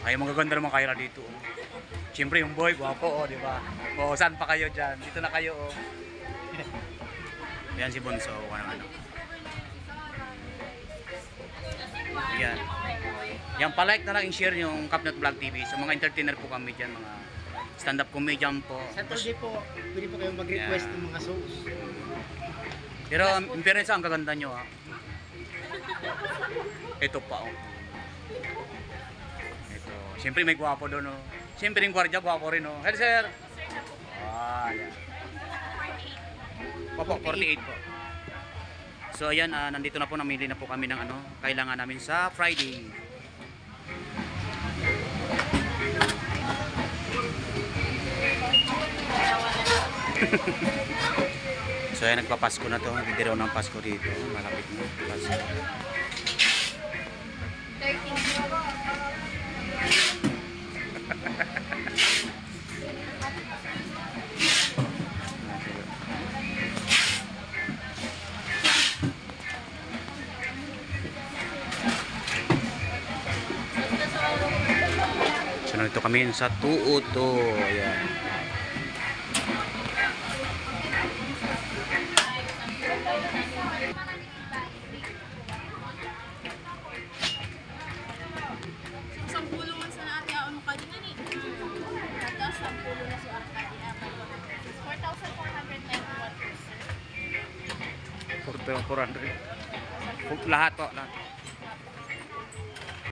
Ay, magaganda naman kayo na dito. Oh. Siyempre yung boy, guwapo, oh, di ba? Oh, saan pa kayo dyan? Dito na kayo, oh. Yan si Bunso, ano. Yan. Yan, palike na lang, share yung Capnut Vlog TV. So, mga entertainer po kami dyan, mga stand-up comedian po. Saturday po, pwede po kayong mag-request ng mga shows. Pero, in fairness, ang gaganda nyo, ha. Ito pa, oh. Ito. Siyempre may gwapo doon, oh. Siyempre yung gwardiya, gwapo rin, oh. Hello, sir. Ah, yan. Opo, 48 po. So, ayan, nandito na po, namili na po kami ng ano, kailangan namin sa Friday. So, ayan, nagpapasko na to. Nagdidiraw ng Pasko dito. Malapit na Pasko. So, nandito kami sa Tuuto. Ayan. Sampulo man sa natin ano ka din ni. Tapos sampulo na sa atin. 4,491 pesos. 400. Lahat po, lahat.